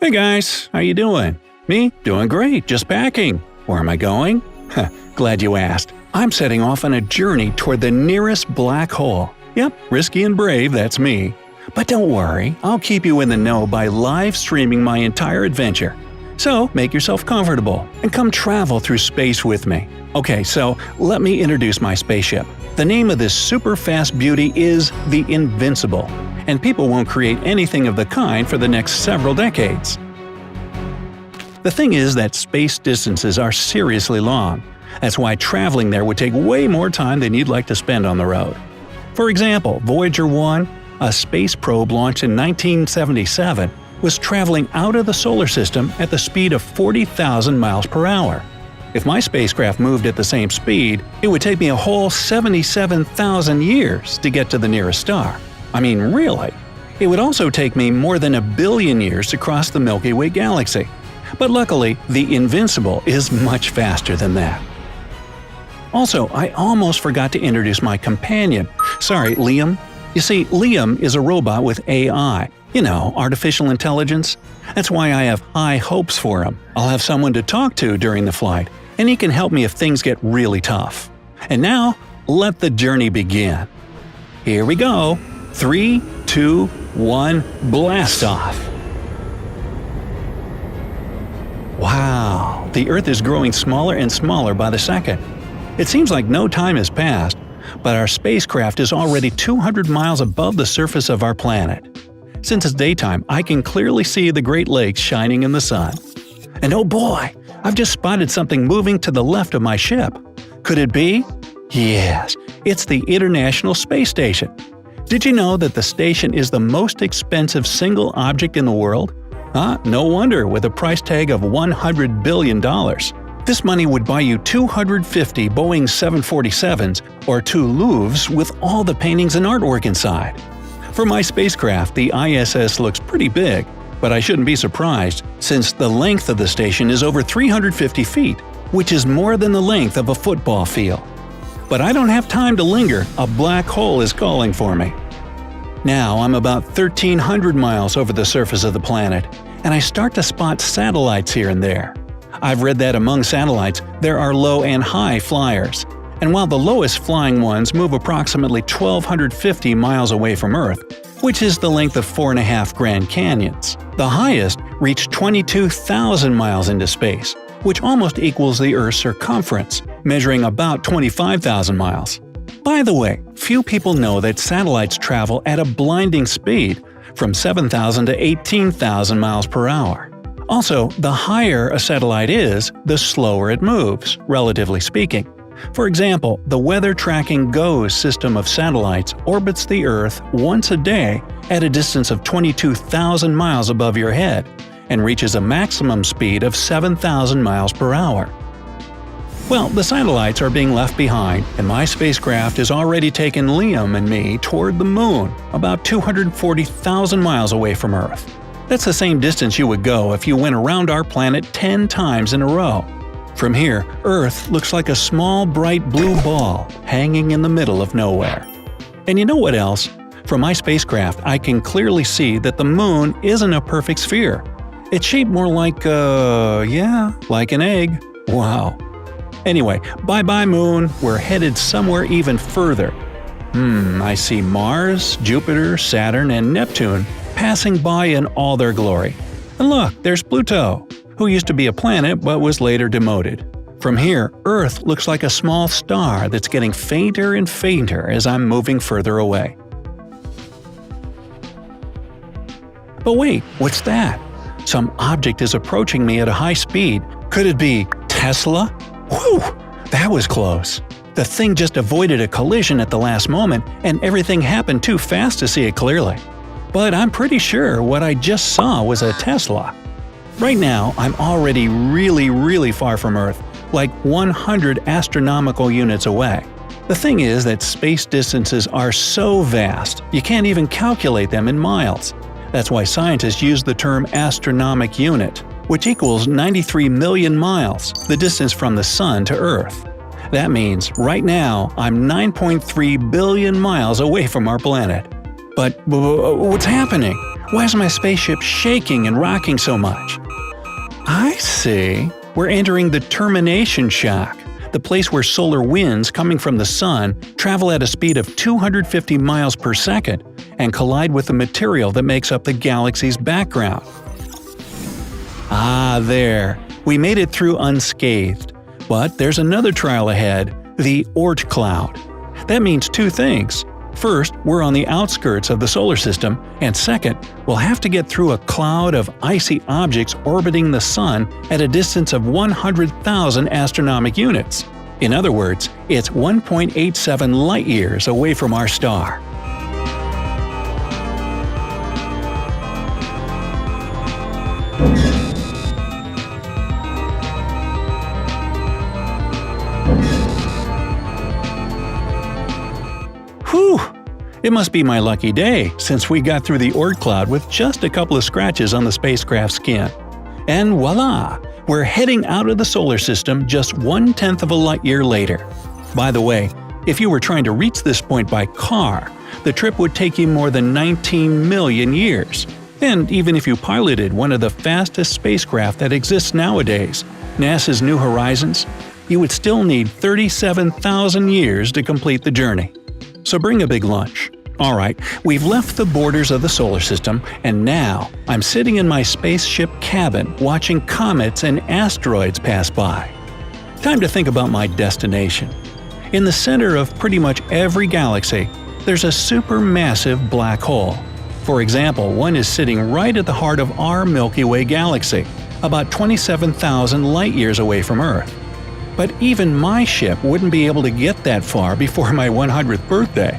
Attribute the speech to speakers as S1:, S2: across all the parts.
S1: Hey guys, how you doing? Me? Doing great, just packing. Where am I going? Glad you asked. I'm setting off on a journey toward the nearest black hole. Yep, risky and brave, that's me. But don't worry, I'll keep you in the know by live streaming my entire adventure. So make yourself comfortable and come travel through space with me. Okay, so let me introduce my spaceship. The name of this super fast beauty is the Invincible, and people won't create anything of the kind for the next several decades. The thing is that space distances are seriously long. That's why traveling there would take way more time than you'd like to spend on the road. For example, Voyager 1, a space probe launched in 1977, was traveling out of the solar system at the speed of 40,000 miles per hour. If my spacecraft moved at the same speed, it would take me a whole 77,000 years to get to the nearest star. I mean, really? It would also take me more than 1 billion years to cross the Milky Way galaxy. But luckily, the Invincible is much faster than that. Also, I almost forgot to introduce my companion. Sorry, Liam. You see, Liam is a robot with AI. You know, artificial intelligence. That's why I have high hopes for him. I'll have someone to talk to during the flight, and he can help me if things get really tough. And now, let the journey begin. Here we go. 3, 2, 1, blast off! Wow, the Earth is growing smaller and smaller by the second. It seems like no time has passed, but our spacecraft is already 200 miles above the surface of our planet. Since it's daytime, I can clearly see the Great Lakes shining in the sun. And oh boy, I've just spotted something moving to the left of my ship. Could it be? Yes, it's the International Space Station. Did you know that the station is the most expensive single object in the world? No wonder, with a price tag of $100 billion. This money would buy you 250 Boeing 747s or 2 Louvres with all the paintings and artwork inside. For my spacecraft, the ISS looks pretty big, but I shouldn't be surprised, since the length of the station is over 350 feet, which is more than the length of a football field. But I don't have time to linger, a black hole is calling for me. Now I'm about 1,300 miles over the surface of the planet, and I start to spot satellites here and there. I've read that among satellites, there are low and high flyers. And while the lowest flying ones move approximately 1,250 miles away from Earth, which is the length of 4.5 Grand Canyons, the highest reach 22,000 miles into space, which almost equals the Earth's circumference, measuring about 25,000 miles. By the way, few people know that satellites travel at a blinding speed, from 7,000 to 18,000 miles per hour. Also, the higher a satellite is, the slower it moves, relatively speaking. For example, the Weather Tracking GOES system of satellites orbits the Earth once a day at a distance of 22,000 miles above your head, and reaches a maximum speed of 7,000 miles per hour. Well, the satellites are being left behind, and my spacecraft has already taken Liam and me toward the Moon, about 240,000 miles away from Earth. That's the same distance you would go if you went around our planet 10 times in a row. From here, Earth looks like a small bright blue ball hanging in the middle of nowhere. And you know what else? From my spacecraft, I can clearly see that the Moon isn't a perfect sphere. It's shaped more like like an egg. Wow. Anyway, bye-bye Moon, we're headed somewhere even further. I see Mars, Jupiter, Saturn, and Neptune passing by in all their glory. And look, there's Pluto, who used to be a planet but was later demoted. From here, Earth looks like a small star that's getting fainter and fainter as I'm moving further away. But wait, what's that? Some object is approaching me at a high speed. Could it be Tesla? Whew! That was close. The thing just avoided a collision at the last moment, and everything happened too fast to see it clearly. But I'm pretty sure what I just saw was a Tesla. Right now, I'm already really far from Earth, like 100 astronomical units away. The thing is that space distances are so vast, you can't even calculate them in miles. That's why scientists use the term astronomic unit, which equals 93 million miles, the distance from the Sun to Earth. That means, right now, I'm 9.3 billion miles away from our planet. But what's happening? Why is my spaceship shaking and rocking so much? I see. We're entering the termination shock, the place where solar winds coming from the sun travel at a speed of 250 miles per second and collide with the material that makes up the galaxy's background. Ah, there. We made it through unscathed. But there's another trial ahead, the Oort cloud. That means two things. First, we're on the outskirts of the solar system, and second, we'll have to get through a cloud of icy objects orbiting the sun at a distance of 100,000 astronomical units. In other words, it's 1.87 light-years away from our star. Whew! It must be my lucky day, since we got through the Oort cloud with just a couple of scratches on the spacecraft's skin. And voila! We're heading out of the solar system just 1/10 of a light-year later. By the way, if you were trying to reach this point by car, the trip would take you more than 19 million years. And even if you piloted one of the fastest spacecraft that exists nowadays, NASA's New Horizons, you would still need 37,000 years to complete the journey. So bring a big lunch. Alright, we've left the borders of the solar system, and now I'm sitting in my spaceship cabin watching comets and asteroids pass by. Time to think about my destination. In the center of pretty much every galaxy, there's a supermassive black hole. For example, one is sitting right at the heart of our Milky Way galaxy, about 27,000 light-years away from Earth. But even my ship wouldn't be able to get that far before my 100th birthday.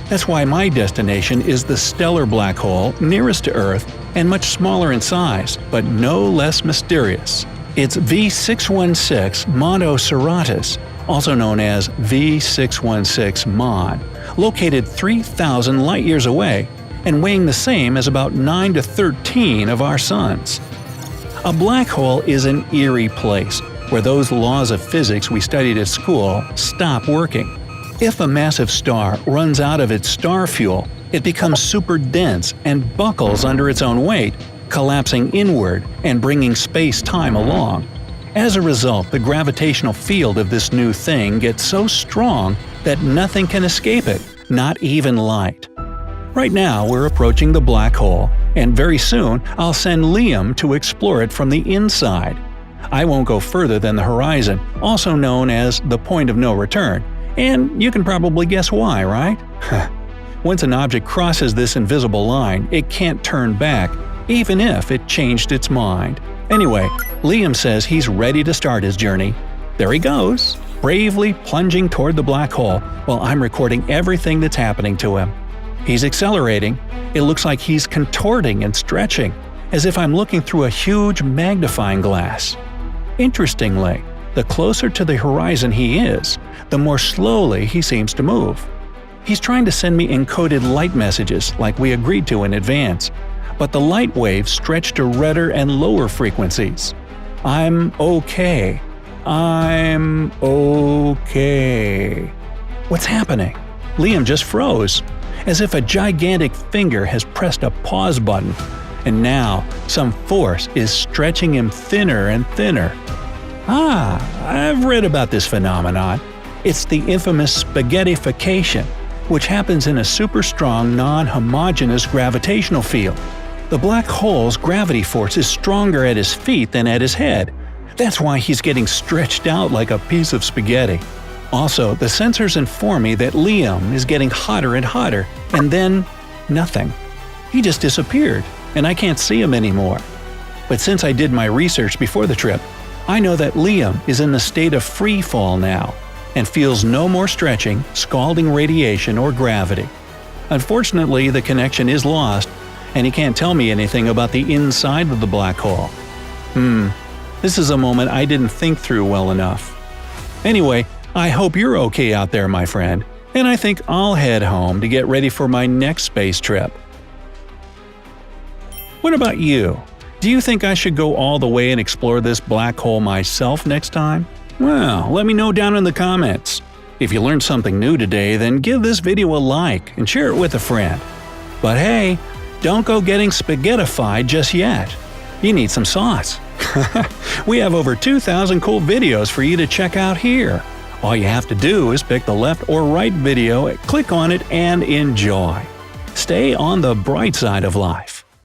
S1: That's why my destination is the stellar black hole nearest to Earth and much smaller in size, but no less mysterious. It's V616 Monocerotis, also known as V616 Mon, located 3,000 light-years away and weighing the same as about 9 to 13 of our suns. A black hole is an eerie place, where those laws of physics we studied at school stop working. If a massive star runs out of its star fuel, it becomes super dense and buckles under its own weight, collapsing inward and bringing space-time along. As a result, the gravitational field of this new thing gets so strong that nothing can escape it, not even light. Right now, we're approaching the black hole, and very soon I'll send Liam to explore it from the inside. I won't go further than the horizon, also known as the point of no return, and you can probably guess why, right? Once an object crosses this invisible line, it can't turn back, even if it changed its mind. Anyway, Liam says he's ready to start his journey. There he goes, bravely plunging toward the black hole while I'm recording everything that's happening to him. He's accelerating. It looks like he's contorting and stretching, as if I'm looking through a huge magnifying glass. Interestingly, the closer to the horizon he is, the more slowly he seems to move. He's trying to send me encoded light messages like we agreed to in advance, but the light waves stretch to redder and lower frequencies. I'm okay. I'm okay. What's happening? Liam just froze, as if a gigantic finger has pressed a pause button, and now some force is stretching him thinner and thinner. I've read about this phenomenon. It's the infamous spaghettification, which happens in a super strong non-homogeneous gravitational field. The black hole's gravity force is stronger at his feet than at his head. That's why he's getting stretched out like a piece of spaghetti. Also, the sensors inform me that Liam is getting hotter and hotter, and then nothing. He just disappeared, and I can't see him anymore. But since I did my research before the trip, I know that Liam is in the state of free fall now, and feels no more stretching, scalding radiation, or gravity. Unfortunately, the connection is lost, and he can't tell me anything about the inside of the black hole. This is a moment I didn't think through well enough. Anyway, I hope you're okay out there, my friend, and I think I'll head home to get ready for my next space trip. What about you? Do you think I should go all the way and explore this black hole myself next time? Well, let me know down in the comments. If you learned something new today, then give this video a like and share it with a friend. But hey, don't go getting spaghettified just yet. You need some sauce. We have over 2,000 cool videos for you to check out here. All you have to do is pick the left or right video, click on it, and enjoy. Stay on the bright side of life.